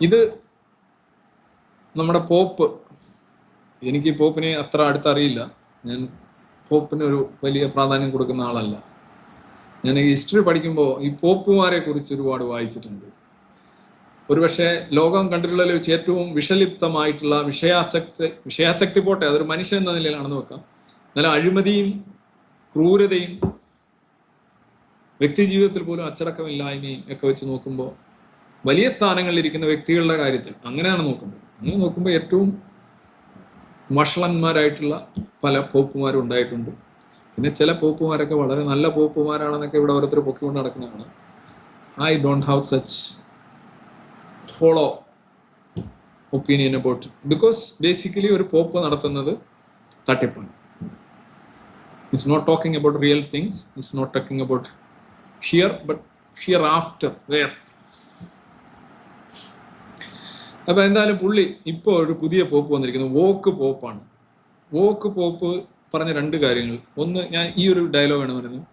ഇത് നമ്മുടെ പോപ്പ്, എനിക്ക് പോപ്പിനെ അത്ര അടുത്തറിയില്ല, ഞാൻ പോപ്പിന് ഒരു വലിയ പ്രാധാന്യം കൊടുക്കുന്ന ആളല്ല. ഞാൻ ഹിസ്റ്ററി പഠിക്കുമ്പോൾ ഈ പോപ്പുമാരെ കുറിച്ച് ഒരുപാട് വായിച്ചിട്ടുണ്ട്. ഒരുപക്ഷെ ലോകം കണ്ടിട്ടുള്ളതിൽ വെച്ച് ഏറ്റവും വിഷലിപ്തമായിട്ടുള്ള വിഷയാസക്തി പോട്ടെ, അതൊരു മനുഷ്യൻ എന്ന നിലയിലാണെന്ന് വെക്കാം, നല്ല അഴിമതിയും ക്രൂരതയും വ്യക്തി ജീവിതത്തിൽ പോലും അച്ചടക്കമില്ലായ്മയും ഒക്കെ വെച്ച് നോക്കുമ്പോൾ വലിയ സ്ഥാനങ്ങളിൽ ഇരിക്കുന്ന വ്യക്തികളുടെ കാര്യത്തിൽ അങ്ങനെയാണ് നോക്കുന്നത്. അങ്ങനെ നോക്കുമ്പോൾ ഏറ്റവും വഷളന്മാരായിട്ടുള്ള പല പോപ്പുമാരും ഉണ്ടായിട്ടുണ്ട്. പിന്നെ ചില പോപ്പുമാരൊക്കെ വളരെ നല്ല പോപ്പുമാരാണെന്നൊക്കെ ഇവിടെ ഓരോരുത്തർ പൊക്കിക്കൊണ്ട് നടക്കുന്നതാണ്. I don't have such hollow opinion about, because basically ഒരു പോപ്പ് നടത്തുന്നത് തട്ടിപ്പാണ്. It's not talking about real things, it's not talking about here but hereafter where. അപ്പൊ എന്തായാലും പുള്ളി ഇപ്പോൾ ഒരു പുതിയ പോപ്പ് വന്നിരിക്കുന്നത് വോക്ക് പോപ്പാണ്. വോക്ക് പോപ്പ് പറഞ്ഞ രണ്ട് കാര്യങ്ങൾ. ഒന്ന്, ഞാൻ ഈ ഒരു ഡയലോഗാണ് പറയുന്നത്,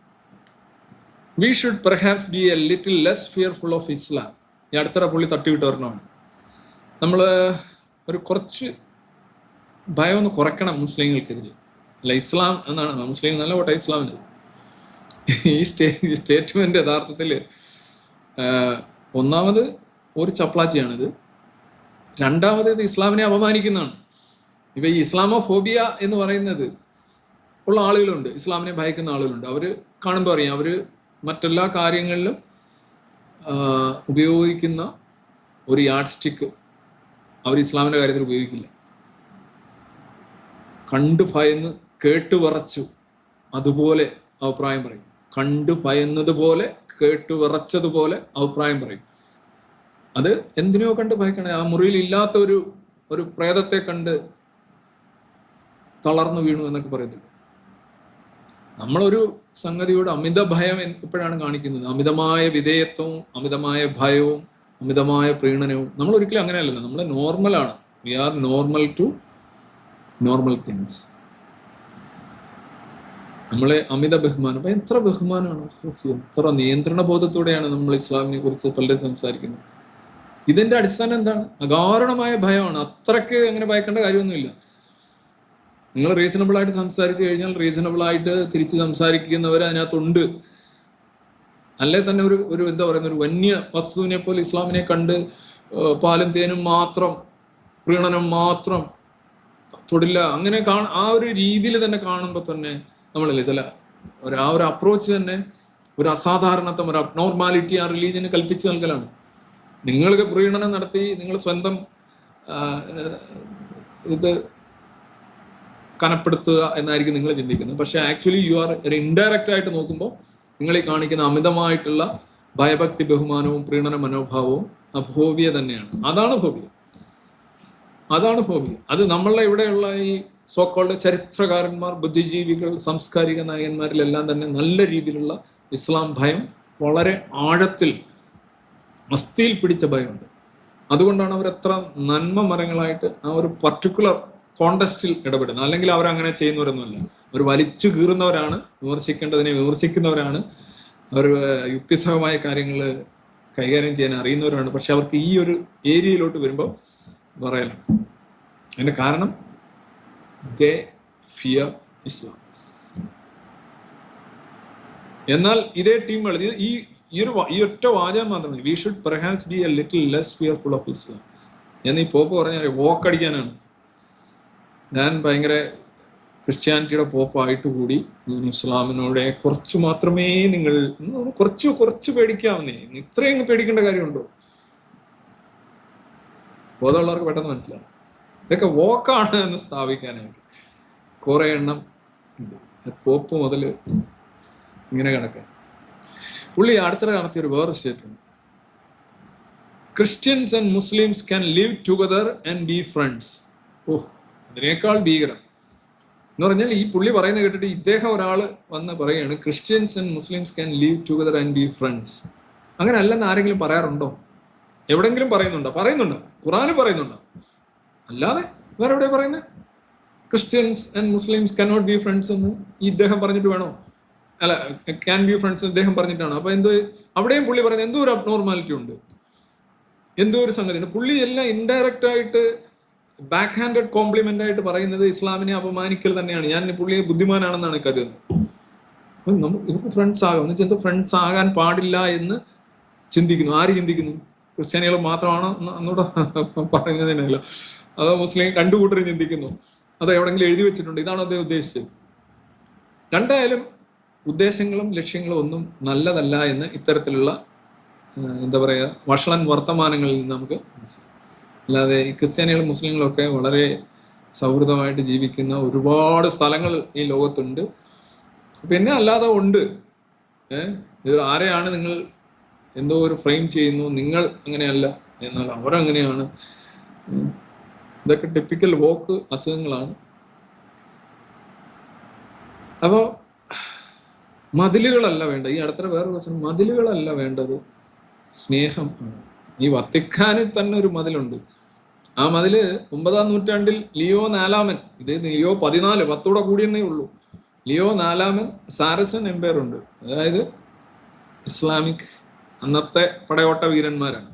we should perhaps B A little less fearful of Islam. ഈ അടുത്തിടെ പുള്ളി തട്ടിവിട്ട് ഒരെണ്ണമാണ്. നമ്മൾ ഒരു കുറച്ച് ഭയം ഒന്ന് കുറയ്ക്കണം മുസ്ലിങ്ങൾക്കെതിരെ. അല്ല, ഇസ്ലാം എന്നാണ്, മുസ്ലിം നല്ല പോട്ടെ, ഇസ്ലാമിന്. ഈ സ്റ്റേറ്റ്മെന്റ് യഥാർത്ഥത്തിൽ ഒന്നാമത് ഒരു ചപ്ലാച്ചിയാണിത്, രണ്ടാമത് ഇത് ഇസ്ലാമിനെ അപമാനിക്കുന്നതാണ്. ഇപ്പൊ ഈ ഇസ്ലാമോഫോബിയ എന്ന് പറയുന്നത് ഉള്ള ആളുകളുണ്ട്, ഇസ്ലാമിനെ ഭയക്കുന്ന ആളുകളുണ്ട്. അവർ കാണുമ്പോൾ അറിയാം, അവർ മറ്റെല്ലാ കാര്യങ്ങളിലും ഉപയോഗിക്കുന്ന ഒരു യാഡ് സ്റ്റിക്ക് അവർ ഇസ്ലാമിൻ്റെ കാര്യത്തിൽ ഉപയോഗിക്കില്ല. കണ്ടു ഭയന്ന് കേട്ടു വിറച്ചു അതുപോലെ അഭിപ്രായം പറയും. കണ്ടു ഭയന്നതുപോലെ കേട്ടു വിറച്ചതുപോലെ അഭിപ്രായം പറയും. അത് എന്തിനോ കണ്ട് ഭയക്കണേ, ആ മുറിയിൽ ഇല്ലാത്ത ഒരു പ്രേതത്തെ കണ്ട് തളർന്നു വീണു എന്നൊക്കെ പറയത്തില്ല. നമ്മളൊരു സംഗതിയോട് അമിത ഭയം എപ്പോഴാണ് കാണിക്കുന്നത്? അമിതമായ വിധേയത്വവും അമിതമായ ഭയവും അമിതമായ പ്രീണനവും. നമ്മൾ ഒരിക്കലും അങ്ങനെയല്ലല്ലോ, നമ്മൾ നോർമലാണ്. We are normal to normal things. നമ്മളെ അമിത ബഹുമാനം, അപ്പം എത്ര ബഹുമാനമാണ്, എത്ര നിയന്ത്രണ ബോധത്തോടെയാണ് നമ്മൾ ഇസ്ലാമിനെ കുറിച്ച് പലരും സംസാരിക്കുന്നത്. ഇതിന്റെ അടിസ്ഥാനം എന്താണ്? അകാരണമായ ഭയമാണ്. അത്രയ്ക്ക് അങ്ങനെ ഭയക്കേണ്ട കാര്യമൊന്നുമില്ല. നിങ്ങൾ റീസണബിൾ ആയിട്ട് സംസാരിച്ചു കഴിഞ്ഞാൽ റീസണബിൾ ആയിട്ട് തിരിച്ച് സംസാരിക്കുന്നവർ അതിനകത്തുണ്ട്. അല്ലേ തന്നെ ഒരു എന്താ പറയുന്ന ഒരു വന്യ വസ്തുവിനെ പോലെ ഇസ്ലാമിനെ കണ്ട് പാലും തേനും മാത്രം, പ്രീണനം മാത്രം, തൊടില്ല, അങ്ങനെ ആ ഒരു രീതിയിൽ തന്നെ കാണുമ്പോൾ തന്നെ നമ്മളില്ലേ ചില ആ ഒരു അപ്രോച്ച് തന്നെ ഒരു അസാധാരണത്വം, ഒരു അബ്നോർമാലിറ്റി ആ റിലീജിയന് കൽപ്പിച്ചു നൽകലാണ്. നിങ്ങൾക്ക് പ്രീണനം നടത്തി നിങ്ങൾ സ്വന്തം ഇത് കനപ്പെടുത്തുക എന്നായിരിക്കും നിങ്ങൾ ചിന്തിക്കുന്നത്. പക്ഷെ ആക്ച്വലി യു ആർ ഒരു ഇൻഡയറക്റ്റ് ആയിട്ട് നോക്കുമ്പോൾ നിങ്ങൾ ഈ കാണിക്കുന്ന അമിതമായിട്ടുള്ള ഭയഭക്തി ബഹുമാനവും പ്രീണന മനോഭാവവും ഫോബിയ തന്നെയാണ്. അതാണ് ഫോബിയ. അത് നമ്മളുടെ ഇവിടെയുള്ള ഈ സോക്കോൾഡ് ചരിത്രകാരന്മാർ, ബുദ്ധിജീവികൾ, സാംസ്കാരിക നായകന്മാരിലെല്ലാം തന്നെ നല്ല രീതിയിലുള്ള ഇസ്ലാം ഭയം വളരെ ആഴത്തിൽ അസ്ഥിയിൽ പിടിച്ച ഭയമുണ്ട്. അതുകൊണ്ടാണ് അവരെത്ര നന്മ മരങ്ങളായിട്ട് ആ ഒരു പർട്ടിക്കുലർ കോണ്ടസ്റ്റിൽ ഇടപെടുന്നത്. അല്ലെങ്കിൽ അവരങ്ങനെ ചെയ്യുന്നവരൊന്നുമല്ല. അവർ വലിച്ചു കീറുന്നവരാണ്, വിമർശിക്കേണ്ടതിനെ വിമർശിക്കുന്നവരാണ്, അവർ യുക്തിസഹമായ കാര്യങ്ങൾ കൈകാര്യം ചെയ്യാൻ അറിയുന്നവരാണ്. പക്ഷെ അവർക്ക് ഈ ഒരു ഏരിയയിലോട്ട് വരുമ്പോൾ പറയലാണ്. അതിന്റെ കാരണം ദേ ഫിയർ ഇസ്ലാം. എന്നാൽ ഇതേ ടീമുകൾ ഈ ഒറ്റ വാചകം മാത്രമേ, we should perhaps B A little less fearful of Islam എന്നീ പോപ്പ് പറഞ്ഞാൽ വോക്കടിക്കാനാണ്. ഞാൻ ഭയങ്കര ക്രിസ്ത്യാനിറ്റിയുടെ പോപ്പായിട്ട് കൂടി ഞാൻ ഇസ്ലാമിനോട് കുറച്ച് മാത്രമേ നിങ്ങൾ കുറച്ച് പേടിക്കാവുന്നേ, ഇത്രയും പേടിക്കേണ്ട കാര്യമുണ്ടോ? ബോധമുള്ളവർക്ക് പെട്ടെന്ന് മനസ്സിലാവും. ഇതൊക്കെ വോക്കാണ് എന്ന് സ്ഥാപിക്കാനായിട്ട് കുറെ എണ്ണം ഉണ്ട്. പോപ്പ് മുതൽ ഇങ്ങനെ കിടക്കാൻ. പുള്ളി അടുത്തിടെ നടത്തിയൊരു വേറെ statement, Christians and Muslims can live together and be friends. അതിനേക്കാൾ ഭീകരം എന്ന് പറഞ്ഞാൽ ഈ പുള്ളി പറയുന്നത് കേട്ടിട്ട് ഇദ്ദേഹം ഒരാൾ വന്ന് പറയുകയാണ് Christians and Muslims can live together and be friends. അങ്ങനെ അല്ലെന്ന് ആരെങ്കിലും പറയാറുണ്ടോ? എവിടെങ്കിലും പറയുന്നുണ്ടോ? ഖുറാന് പറയുന്നുണ്ടോ? അല്ലാതെ വേറെ എവിടെ പറയുന്നത് Christians and Muslims cannot be friends എന്ന് ഇദ്ദേഹം പറഞ്ഞിട്ട് വേണോ? അല്ല, ക്യാൻ ബി ഫ്രണ്ട്സ് ഇദ്ദേഹം പറഞ്ഞിട്ടാണ്. അപ്പൊ എന്തോ അവിടെയും പുള്ളി പറയുന്നത് എന്തോ ഒരു അബ്നോർമാലിറ്റി ഉണ്ട്. എന്തോ ഒരു സംഗതിയുണ്ട്. പുള്ളി എല്ലാം ഇൻഡയറക്റ്റ് ആയിട്ട് ബാക്ക് ഹാൻഡഡ് കോംപ്ലിമെന്റ് ആയിട്ട് പറയുന്നത് ഇസ്ലാമിനെ അപമാനിക്കൽ തന്നെയാണ്. ഞാൻ പുള്ളിയെ ബുദ്ധിമാനാണെന്നാണ് കരുതുന്നത്. അപ്പം നമുക്ക് ഫ്രണ്ട്സ് ആകാം എന്ന് വെച്ചാൽ ഫ്രണ്ട്സ് ആകാൻ പാടില്ല എന്ന് ചിന്തിക്കുന്നു. ആര് ചിന്തിക്കുന്നു? ക്രിസ്ത്യാനികൾ മാത്രമാണോ എന്നൂടെ പറയുന്നതിനല്ല, അതോ മുസ്ലിം രണ്ടു കൂട്ടരും ചിന്തിക്കുന്നു, അതോ എവിടെങ്കിലും എഴുതി വെച്ചിട്ടുണ്ട് ഇതാണോ അദ്ദേഹം ഉദ്ദേശിച്ചത്? രണ്ടായാലും ഉദ്ദേശങ്ങളും ലക്ഷ്യങ്ങളും ഒന്നും നല്ലതല്ല എന്ന് ഇത്തരത്തിലുള്ള എന്താ പറയുക വഷളൻ വർത്തമാനങ്ങളിൽ നിന്ന് നമുക്ക് മനസ്സിലാക്കാം. അല്ലാതെ ഈ ക്രിസ്ത്യാനികളും മുസ്ലിങ്ങളും ഒക്കെ വളരെ സൗഹൃദമായിട്ട് ജീവിക്കുന്ന ഒരുപാട് സ്ഥലങ്ങൾ ഈ ലോകത്തുണ്ട്. പിന്നെ അല്ലാതെ ഉണ്ട്. ഇത് ആരെയാണ് നിങ്ങൾ എന്തോ ഒരു ഫ്രെയിം ചെയ്യുന്നു, നിങ്ങൾ അങ്ങനെയല്ല എന്നാൽ അവരങ്ങനെയാണ്. ഇതൊക്കെ ടിപ്പിക്കൽ വോക്ക് അസുഖങ്ങളാണ്. അപ്പോൾ മതിലുകളല്ല വേണ്ട. ഈ അടുത്ത വേറെ പ്രശ്നം, മതിലുകളല്ല വേണ്ടത്, സ്നേഹം ആണ്. ഈ വത്തിക്കാനിൽ തന്നെ ഒരു മതിലുണ്ട്. ആ മതില് 9-ാം നൂറ്റാണ്ടിൽ ലിയോ 4-ാമൻ, ഇത് ലിയോ 14, 10 കൂടിയെന്നേ ഉള്ളൂ. ലിയോ 4-ാമൻ സാരസൻ എംപയർ ഉണ്ട്, അതായത് ഇസ്ലാമിക് അന്നത്തെ പടയോട്ട വീരന്മാരാണ്.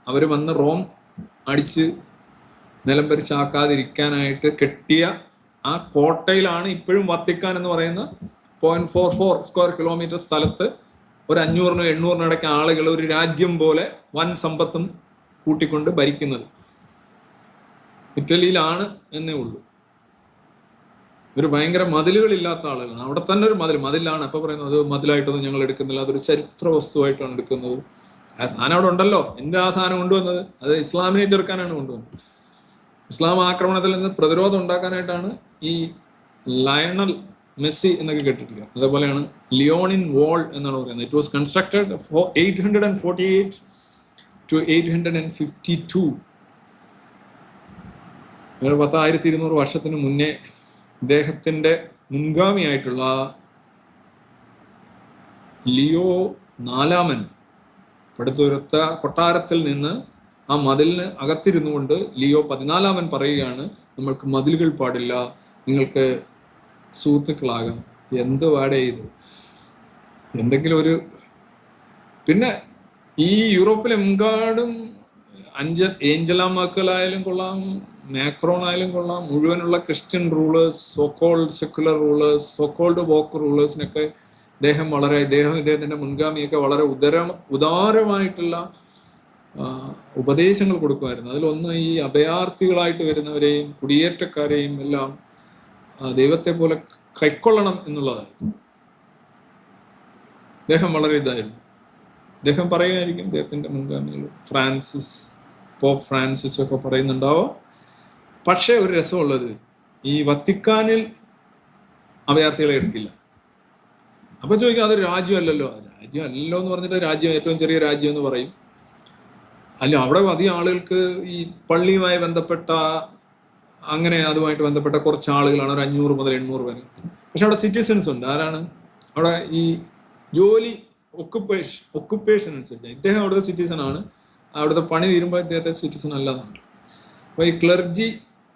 അവർ വന്ന് റോം അടിച്ച് നിലംപരിശാക്കാതിരിക്കാനായിട്ട് കെട്ടിയ ആ കോട്ടയിലാണ് ഇപ്പോഴും വത്തിക്കാൻ എന്ന് പറയുന്ന 0.44 സ്ക്വയർ കിലോമീറ്റർ സ്ഥലത്ത് ഒരു 500-800 ഇടയ്ക്ക് ആളുകൾ ഒരു രാജ്യം പോലെ വൻ സമ്പത്തും കൂട്ടിക്കൊണ്ട് ഭരിക്കുന്നത്. ഇറ്റലിയിലാണ് എന്നേ ഉള്ളൂ. ഒരു ഭയങ്കര മതിലുകളില്ലാത്ത ആളുകളാണ്. അവിടെ തന്നെ ഒരു മതിലാണ്. അപ്പൊ പറയുന്നത് അത് മതിലായിട്ടൊന്നും ഞങ്ങൾ എടുക്കുന്നില്ല, അതൊരു ചരിത്ര വസ്തുവായിട്ടാണ് എടുക്കുന്നത്. ആ സാധനം അവിടെ ഉണ്ടല്ലോ. എന്താ ആ സാധനം കൊണ്ടുവന്നത്? അത് ഇസ്ലാമിനെ ചെറുക്കാനാണ് കൊണ്ടുവന്നത്. ഇസ്ലാം ആക്രമണത്തിൽ നിന്ന് പ്രതിരോധം ഉണ്ടാക്കാനായിട്ടാണ് ഈ ലയണൽ മെസ്സി എന്നൊക്കെ കേട്ടിട്ടില്ല. അതേപോലെയാണ് ലിയോണിൻ വാൾ എന്നാണ് പറയുന്നത്. It was constructed 848 to 852. 1200 വർഷത്തിന് മുന്നേ ഇദ്ദേഹത്തിന്റെ മുൻഗാമിയായിട്ടുള്ള ലിയോ 4-ാമൻ പടുത്തുയർത്ത കൊട്ടാരത്തിൽ നിന്ന് ആ മതിലിന് അകത്തിരുന്നു കൊണ്ട് ലിയോ 14-ാമൻ പറയുകയാണ്, നമ്മൾക്ക് മതിലുകൾ പാടില്ല, നിങ്ങൾക്ക് സുഹൃത്തുക്കളാകാം. എന്ത് പാടേ ഇത്? എന്തെങ്കിലും ഒരു പിന്നെ ഈ യൂറോപ്പിലെമ്പാടും ഏഞ്ചല മെർക്കൽ ആയാലും കൊള്ളാം, മാക്രോൺ ആയാലും കൊള്ളാം, മുഴുവനുള്ള Christian rulers, so called secular rulers, so called woke റൂളേഴ്സിനൊക്കെ ഇദ്ദേഹത്തിന്റെ മുൻഗാമിയൊക്കെ വളരെ ഉദാരമായിട്ടുള്ള ഉപദേശങ്ങൾ കൊടുക്കുമായിരുന്നു. അതിലൊന്ന് ഈ അഭയാർത്ഥികളായിട്ട് വരുന്നവരെയും കുടിയേറ്റക്കാരെയും എല്ലാം ദൈവത്തെ പോലെ കൈക്കൊള്ളണം എന്നുള്ളതായിരുന്നു. അദ്ദേഹം വളരെ ഇതായിരുന്നു. അദ്ദേഹം പറയുമായിരിക്കും, അദ്ദേഹത്തിന്റെ മുൻഗാമികൾ പോപ്പ് ഫ്രാൻസിസ് ഒക്കെ പറയുന്നുണ്ടാവാം. പക്ഷേ ഒരു രസമുള്ളത്, ഈ വത്തിക്കാനിൽ അഭയാർത്ഥികളെ എടുക്കില്ല. അപ്പൊ ചോദിക്കാം, അതൊരു രാജ്യമല്ലല്ലോ. രാജ്യമല്ലല്ലോ എന്ന് പറഞ്ഞിട്ട് രാജ്യം ഏറ്റവും ചെറിയ രാജ്യം എന്ന് പറയും. അല്ല, അവിടെ അധികം ആളുകൾക്ക് ഈ പള്ളിയുമായി ബന്ധപ്പെട്ട അങ്ങനെ അതുമായിട്ട് ബന്ധപ്പെട്ട കുറച്ച് ആളുകളാണ്, ഒരു 500 മുതൽ 800 വരെ. പക്ഷെ അവിടെ സിറ്റിസൺസ് ഉണ്ട്. ആരാണ് അവിടെ? ഈ ജോലി ഒക്കുപ്പേഷൻ അനുസരിച്ച് ഇദ്ദേഹം അവിടുത്തെ സിറ്റിസൺ ആണ്. അവിടുത്തെ പണി തീരുമ്പോൾ ഇദ്ദേഹത്തെ സിറ്റിസൺ അല്ലാതാണ്. അപ്പൊ ഈ ക്ലർജി,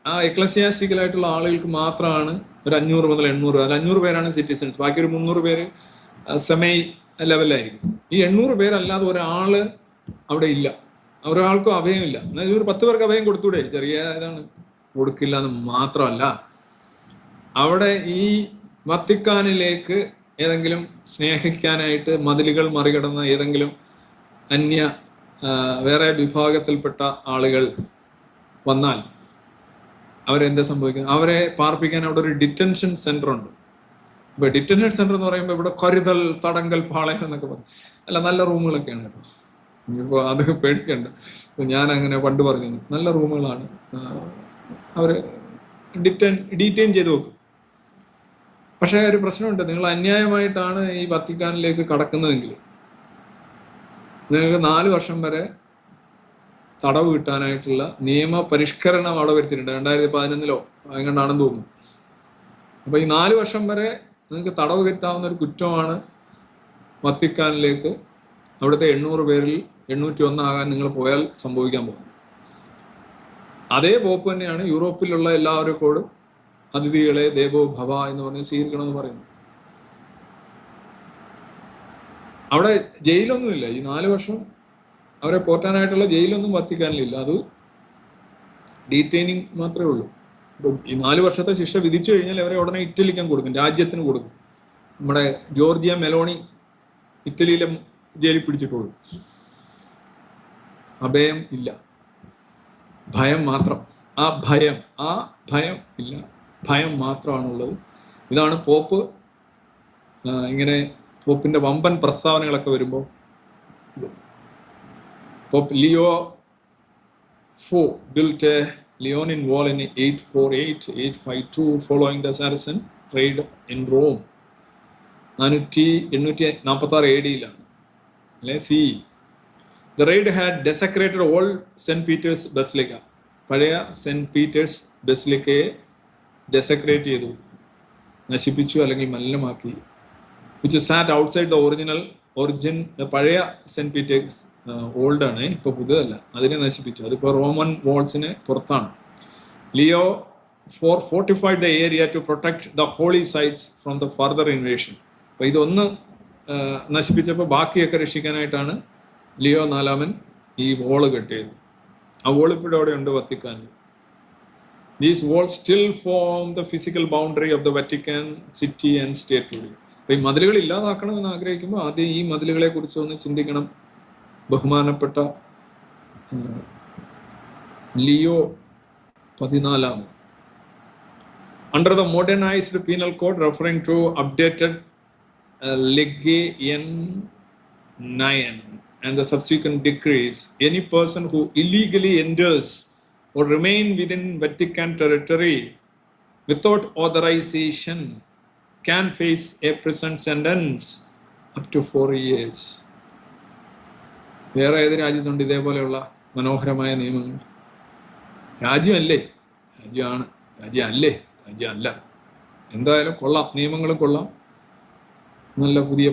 ആ എക്ലസിയാസ്റ്റിക്കലായിട്ടുള്ള ആളുകൾക്ക് മാത്രമാണ് ഒരു 500 മുതൽ 800, അല്ല 500 പേരാണ് സിറ്റിസൺസ്. ബാക്കി ഒരു 300 പേര് സെമൈ ലെവലായിരിക്കും. ഈ 800 പേരല്ലാതെ ഒരാള് അവിടെ ഇല്ല. ഒരാൾക്കും അഭയമില്ല. എന്നാൽ ഒരു 10 പേർക്ക് അഭയം കൊടുത്തൂടെ? ചെറിയ ഇതാണ്, കൊടുക്കില്ല എന്ന് മാത്രമല്ല, അവിടെ ഈ വത്തിക്കാനിലേക്ക് ഏതെങ്കിലും സ്നേഹിക്കാനായിട്ട് മതിലുകൾ മറികടന്ന ഏതെങ്കിലും വേറെ വിഭാഗത്തിൽപ്പെട്ട ആളുകൾ വന്നാൽ അവരെന്താ സംഭവിക്കുന്നത്? അവരെ പാർപ്പിക്കാൻ അവിടെ ഒരു ഡിറ്റൻഷൻ സെന്റർ ഉണ്ട്. ഇപ്പൊ ഡിറ്റൻഷൻ സെന്റർ എന്ന് പറയുമ്പോൾ ഇവിടെ കരുതൽ, തടങ്കൽ, പാളയം എന്നൊക്കെ പറയും. അല്ല, നല്ല റൂമുകളൊക്കെയാണ് കേട്ടോ. ഇനിയിപ്പോൾ അത് പേടിക്കണ്ട. ഞാൻ അങ്ങനെ പണ്ട് പറഞ്ഞു, നല്ല റൂമുകളാണ്. അവര് ഡീറ്റെയിൻ ചെയ്ത് വെക്കും. പക്ഷേ ഒരു പ്രശ്നമുണ്ട്, നിങ്ങൾ അന്യായമായിട്ടാണ് ഈ വത്തിക്കാനിലേക്ക് കടക്കുന്നതെങ്കിൽ നിങ്ങൾക്ക് 4 വർഷം വരെ തടവ് കിട്ടാനായിട്ടുള്ള നിയമ പരിഷ്കരണം അവിടെ വരുത്തിയിട്ടുണ്ട്. 2011 എങ്ങാണ്ടാണെന്ന് തോന്നുന്നു. അപ്പൊ ഈ 4 വർഷം വരെ നിങ്ങൾക്ക് തടവ് കിട്ടാവുന്ന ഒരു കുറ്റമാണ് വത്തിക്കാനിലേക്ക് അവിടുത്തെ 800 പേരിൽ 801 ആകാൻ നിങ്ങൾ പോയാൽ സംഭവിക്കാൻ പോകുന്നത്. അതേ പോപ്പ് തന്നെയാണ് യൂറോപ്പിലുള്ള എല്ലാവർക്കും അതിഥികളെ ദേവോ ഭവ എന്ന് പറഞ്ഞ് സ്വീകരിക്കണമെന്ന് പറയുന്നു. അവിടെ ജയിലൊന്നുമില്ല. ഈ 4 വർഷം അവരെ പോറ്റാനായിട്ടുള്ള ജയിലൊന്നും വത്തിക്കാനില്ല, അത് ഡീറ്റെയിനിങ് മാത്രമേ ഉള്ളൂ. ഇപ്പം ഈ 4 വർഷത്തെ ശിക്ഷ വിധിച്ചു കഴിഞ്ഞാൽ അവരെ ഉടനെ ഇറ്റലിക്കാൻ കൊടുക്കും, രാജ്യത്തിന് കൊടുക്കും. നമ്മുടെ ജോർജിയ മെലോണി ഇറ്റലിയിലെ ജയിലിൽ പിടിച്ചിട്ടുള്ളൂ. അഭയം ഇല്ല, ഭയം മാത്രം. ആ ഭയം ഇല്ല, ഭയം മാത്രമാണുള്ളത്. ഇതാണ് പോപ്പ് ഇങ്ങനെ പോപ്പിന്റെ വമ്പൻ പ്രസ്താവനകളൊക്കെ വരുമ്പോൾ pope Leo IV built a Leonin wall in 848-852 following the Saracen raid in Rome. 846 AD അല്ലെ CE. The raid had desecrated all St. Peter's Basilica. പഴയ സെന്റ് പീറ്റേഴ്സ് ബസിലിക്കയെ ഡെസക്രേറ്റ് ചെയ്തു, നശിപ്പിച്ചു അല്ലെങ്കിൽ മലിനമാക്കി. Which sat outside the origin പഴയ Saint Peter's old ആണ്, ഇപ്പോൾ പുതിയതല്ല, അതിനെ നശിപ്പിച്ചു. അതിപ്പോൾ റോമൻ വാൾസിന് പുറത്താണ്. Leo fortified the area to protect the holy sites from the further invasion. അപ്പോൾ ഇതൊന്ന് നശിപ്പിച്ചപ്പോൾ ബാക്കിയൊക്കെ രക്ഷിക്കാനായിട്ടാണ് ലിയോ 4 ഈ വോള് കെട്ടിയത്. ആ വോൾ ഇപ്പോഴും അവിടെ ഉണ്ട് വത്തിക്കാനിൽ. These walls still form the physical boundary of the Vatican city and state today. അപ്പോൾ ഈ മതിലുകൾ ഇല്ലാതാക്കണമെന്ന് ആഗ്രഹിക്കുമ്പോൾ ആദ്യം ഈ മതിലുകളെ കുറിച്ച് ഒന്ന് ചിന്തിക്കണം. ബഹുമാനപ്പെട്ട Leo 14 under the modernized penal code referring to updated Legge 9 and the subsequent decrees, any person who illegally enters or remain within Vatican territory without authorization can face a prison sentence up to 4 years. വേറെ ഏത് രാജ്യത്തുണ്ട് ഇതേപോലെയുള്ള മനോഹരമായ നിയമങ്ങൾ? രാജ്യമല്ലേ? രാജ്യമാണ്. രാജ്യമല്ലേ? രാജ്യമല്ല. എന്തായാലും കൊള്ളാം, നിയമങ്ങളും കൊള്ളാം. നല്ല പുതിയ